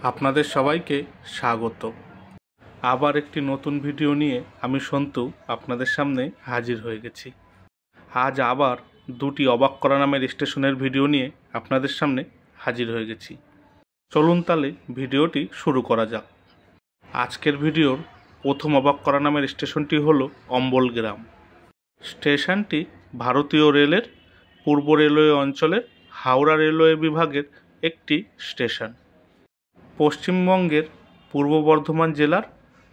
আপনাদের সবাইকে স্বাগত। আবার একটি নতুন ভিডিও নিয়ে আমি সন্তু আপনাদের সামনে হাজির হয়ে গেছি। আজ আবার দুটি অবাক করা নামের স্টেশনের ভিডিও নিয়ে আপনাদের সামনে হাজির হয়ে গেছি। চলুন তাহলে ভিডিওটি শুরু করা যাক। আজকের ভিডিওর প্রথম অবাক করা নামের স্টেশনটি হলো অম্বলগ্রাম। স্টেশনটি ভারতীয় রেলের পূর্ব রেলওয়ে অঞ্চলের হাওড়া রেলওয়ে বিভাগের একটি স্টেশন। পশ্চিমবঙ্গের পূর্ব বর্ধমান জেলার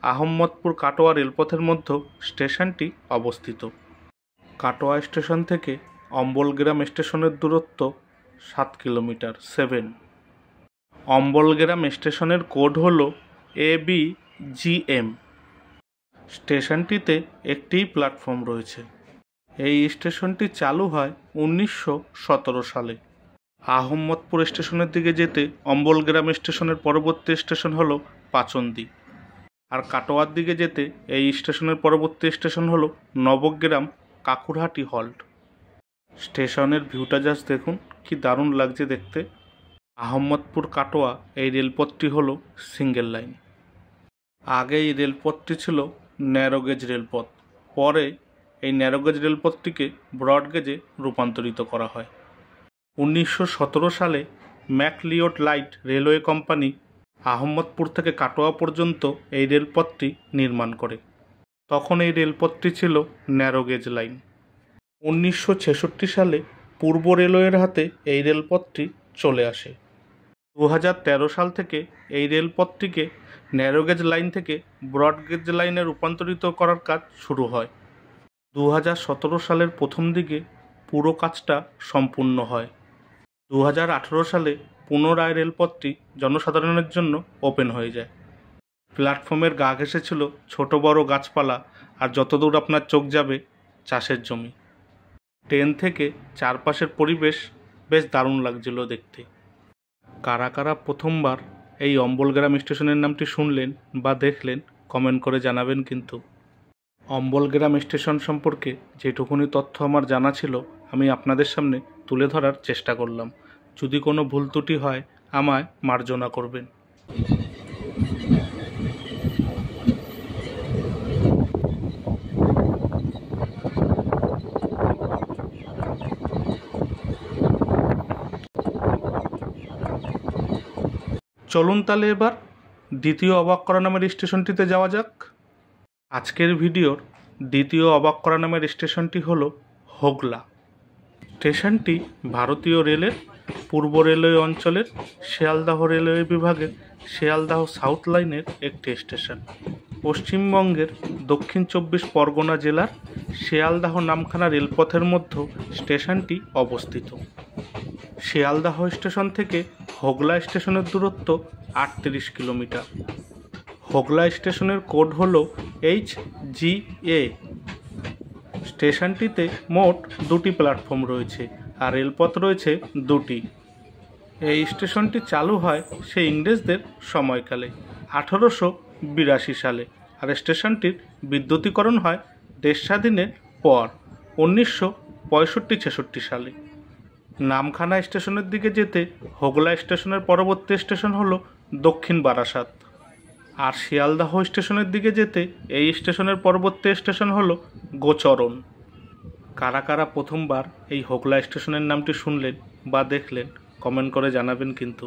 আহমদপুর কাটোয়া রেলপথের মধ্যে স্টেশনটি অবস্থিত। কাটোয়া স্টেশন থেকে অম্বলগ্রাম স্টেশনের দূরত্ব 7 কিলোমিটার 7। অম্বলগ্রাম স্টেশনের কোড হল ABGM। স্টেশনটিতে একটি প্ল্যাটফর্ম রয়েছে। এই স্টেশনটি চালু হয় 1917 সালে। আহমদপুর স্টেশনের দিকে যেতে অম্বলগ্রাম স্টেশনের পরবর্তী স্টেশন হলো পাচন্দি, আর কাটোয়ার দিকে যেতে এই স্টেশনের পরবর্তী স্টেশন হলো নবগ্রাম কাকুরহাটি হল্ট। স্টেশনের ভিউটা জাস্ট দেখুন, কি দারুণ লাগছে দেখতে। আহমদপুর কাটোয়া এই রেলপথটি হলো সিঙ্গেল লাইন। আগে এই রেলপথটি ছিল ন্যারোগেজ রেলপথ, পরে এই ন্যারোগেজ রেলপথটিকে ব্রডগেজে রূপান্তরিত করা হয়। 1917 সালে McLeod light railway company Ahmadpur থেকে কাটোয়া পর্যন্ত এই রেলপথটি নির্মাণ করে। তখন এই রেলপথটি ছিল ন্যারোগেজ লাইন। 1966 সালে পূর্ব রেলওয়ের হাতে এই রেলপথটি চলে আসে। 2013 সাল থেকে এই রেলপথটিকে ন্যারোগেজ লাইন থেকে ব্রডগেজ লাইনে রূপান্তরিত করার কাজ শুরু হয়। 2017 সালের প্রথম দিকে পুরো কাজটা সম্পূর্ণ হয়। 2018 সালে পুনরায় রেলপথটি জনসাধারণের জন্য ওপেন হয়ে যায়। প্ল্যাটফর্মের গা ঘেঁষে ছিল ছোট বড় গাছপালা, আর যতদূর আপনার চোখ যাবে চাষের জমি। ট্রেন থেকে চারপাশের পরিবেশ বেশ দারুণ লাগছিল দেখতে। কারা কারা প্রথমবার এই অম্বলগ্রাম স্টেশনের নামটি শুনলেন বা দেখলেন কমেন্ট করে জানাবেন। কিন্তু অম্বলগ্রাম স্টেশন সম্পর্কে যেটুকুনি তথ্য আমার জানা ছিল আমি আপনাদের সামনে তুলে ধরার চেষ্টা করলাম। যদি কোনো ভুল ত্রুটি হয় আমায় মার্জনা করবেন। চলুন তাহলে এবার দ্বিতীয় অবাক করা নামের স্টেশনটিতে যাওয়া যাক। আজকের ভিডিওর দ্বিতীয় অবাক করা নামের স্টেশনটি হলো হোগলা। স্টেশনটি ভারতীয় রেলের পূর্ব রেলওয়ে অঞ্চলের শিয়ালদাহ রেলওয়ে বিভাগের শিয়ালদাহ সাউথ লাইনের একটি স্টেশন। পশ্চিমবঙ্গের দক্ষিণ 24 পরগনা জেলার শিয়ালদাহ নামখানা রেলপথের মধ্যে স্টেশনটি অবস্থিত। শিয়ালদাহ স্টেশন থেকে হোগলা স্টেশনের দূরত্ব 38 কিলোমিটার। হোগলা স্টেশনের কোড হল HGA। স্টেশনটিতে মোট দুটি প্ল্যাটফর্ম রয়েছে আর রেলপথ রয়েছে দুটি। এই স্টেশনটি চালু হয় সেই ইংরেজদের সময়কালে 1882 সালে, আর স্টেশনটির বিদ্যুতীকরণ হয় দেশ স্বাধীনের পর 1965-66 সালে। নামখানা স্টেশনের দিকে যেতে হোগলা স্টেশনের পরবর্তী স্টেশন হলো দক্ষিণ বারাসাত, আর শিয়ালদাহ স্টেশনের দিকে যেতে এই স্টেশনের পরবর্তী স্টেশন হলো গোচরণ। কারা কারা প্রথমবার এই হোগলা স্টেশনের নামটি শুনলেন বা দেখলেন কমেন্ট করে জানাবেন। কিন্তু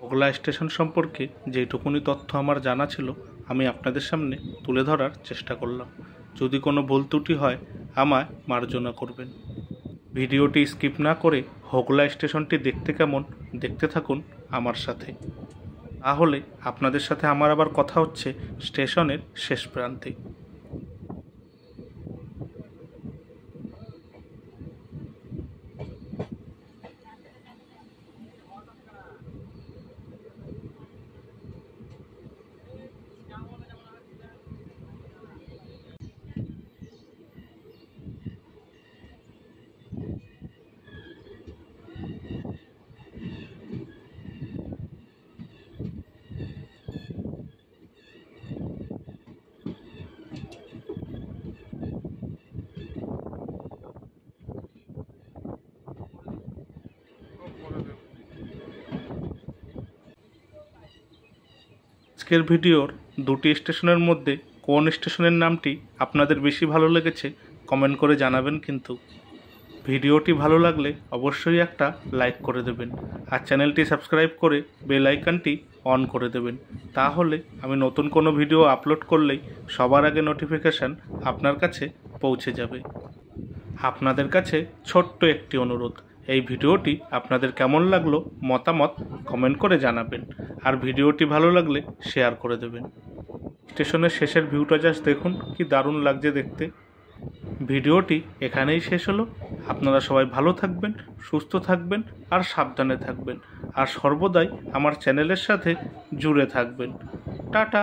হোগলা স্টেশন সম্পর্কে যেটুকুনি তথ্য আমার জানা ছিল আমি আপনাদের সামনে তুলে ধরার চেষ্টা করলাম। যদি কোনো ভুল ত্রুটি হয় আমায় মার্জনা করবেন। ভিডিওটি স্কিপ না করে হোগলা স্টেশনটি দেখতে কেমন দেখতে থাকুন আমার সাথে, তাহলে আপনাদের সাথে আমার আবার কথা হচ্ছে স্টেশনের শেষ প্রান্তে। আজকের ভিডিওর দুটি স্টেশনের মধ্যে কোন স্টেশনের নামটি আপনাদের বেশি ভালো লেগেছে কমেন্ট করে জানাবেন। কিন্তু ভিডিওটি ভালো লাগলে অবশ্যই একটা লাইক করে দেবেন আর চ্যানেলটি সাবস্ক্রাইব করে বেল আইকনটি অন করে দেবেন। তাহলে আমি নতুন কোনো ভিডিও আপলোড করলেই সবার আগে নোটিফিকেশান আপনার কাছে পৌঁছে যাবে। আপনাদের কাছে ছোট্ট একটি অনুরোধ, এই ভিডিওটি আপনাদের কেমন লাগলো মতামত কমেন্ট করে জানাবেন আর ভিডিওটি ভালো লাগলে শেয়ার করে দেবেন। স্টেশনের শেষের ভিউটা জাস্ট দেখুন, কি দারুণ লাগছে দেখতে। ভিডিওটি এখানেই শেষ হলো। আপনারা সবাই ভালো থাকবেন, সুস্থ থাকবেন আর সাবধানে থাকবেন আর সর্বদাই আমার চ্যানেলের সাথে জুড়ে থাকবেন। টাটা।